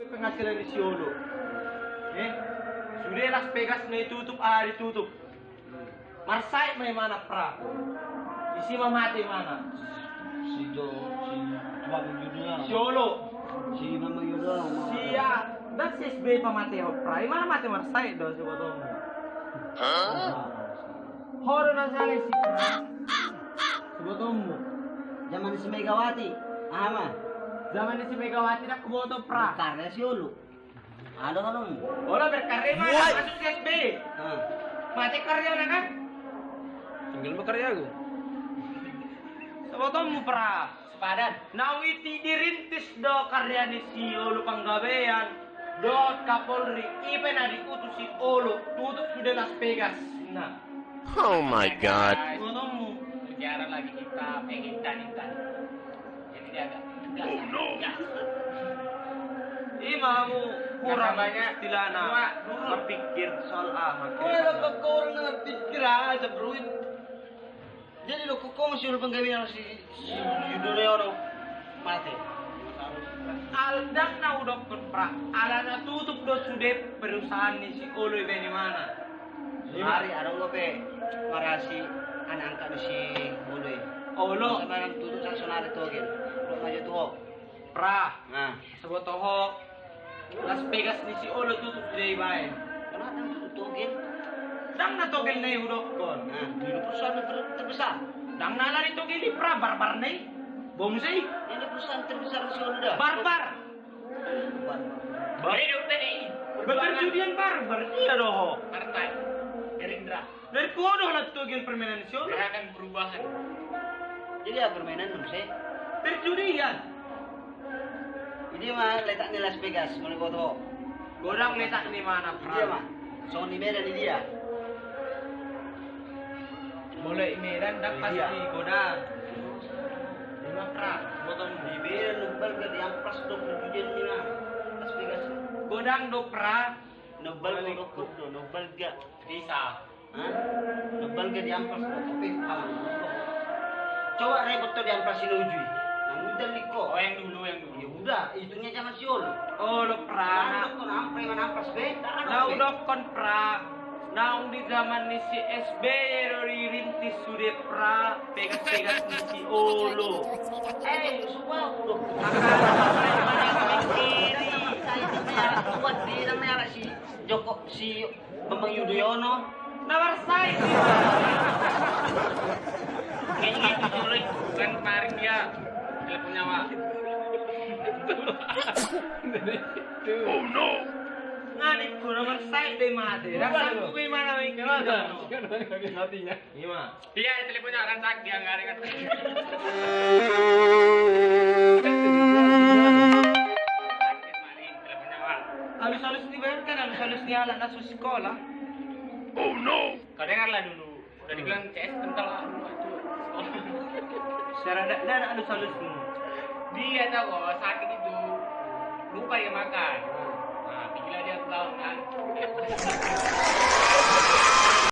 penghasilan di Siolo. Sudah Las Vegas na ditutup. Marsai may mana pra. Isi mamati mana. Si Bang Yudhoyono. Siolo. Si Bang Yudhoyono. Siya. Dan si SB pamati ho pra. Mana mati Marsai do si botomu. Horo na sana si pra. Si botomu. Zaman si Megawati. Ama. Zaman si Megawati na kuboto pra. Karena si Ulu. Ada kan? Wala berkarya mana masuk si SB. Mati karya na kan? Tinggal bekerja aku. Sabotomu pra. Sepadan. Nang iti dirintis do karya ni si Olo Panggabean. Do Kapolri. Ipe na diutus si Olo. Tutup sudah Las Vegas. Nah. Oh my God. Sabotomu. Sejarah lagi kita pengen intan. Jadi dia agak gas. Oh no. Mau kurang banyak istilahnya dulu. berpikir soal amat. Kok orang nggak pikir aja bro. Jadi lo kok masih udah penggawean si Yudhoyono mati. Aldak na udah pra. Alana tutup do sudah perusahaan ni si Olo ini mana? Hari ada nggak pe marasi anak angkat si Ulu. Olo Sekarang tutup sanksonari tuh gitu. Lo aja tuh. pra. Nah, Sabotoho Las Vegas ni si Olo tutup sudah ibae. kenapa tutup tuh gitu? Dang na togel na ihudok kon. Nah, di perusahaan terbesar. Dang na lari togel ni pra barbar na Bomsay. Ini perusahaan terbesar di Solo dah. Barbar. Bari dokter ini. Betul judian barbar. Iya doh. Partai Gerindra. Dari kono na togel permainan si Olo. Gerakan perubahan. Jadi ya permainan belum sih. Terjudian. Ini mah letaknya Las Vegas, mulai foto. Godang letak di mana Dia pra? mah, Sony Medan di dia. Mulai Medan dak Iya. pasti godang. Lima pra. Botong Di Medan nubal ke di amplas 27 ini mah. Las Vegas. godang do pra. Nubal ke rokok do, nubal ke. Bisa. Hah? Nubal ke di amplas do, tapi aman. Coba repot tuh di amplas ini ujui. Nah, udah liko. Oh yang dulu. Ya udah, itunya jangan siol. Oh do pra. Nah, kon ampre mana amplas be? Nau do kon pra. Naung di zaman ni si SB rori rintis sudah pra. Pegas-pegas ni si Olo. Semua udah. Kuat di namanya si Joko si Bambang Yudhoyono. Nawarsai. Kayaknya gitu dulu. Kan kemarin dia telepon nyawa. Oh no. Ngani ko nawarsai de mate. Rasa ko gimana wi kana. Hatinya. Iya. Iya teleponnya orang sak dia nggak ada. Kemarin telepon nyawa. Halus-halus ni bayar kan halus-halus ni anak nasu sekolah. Oh no. Kau dengarlah dulu. Udah dibilang CS kental lah. Serada dan halus-halus ni. Dia tahu sakit itu lupa dia makan. Nah, pikirlah dia tahu kan.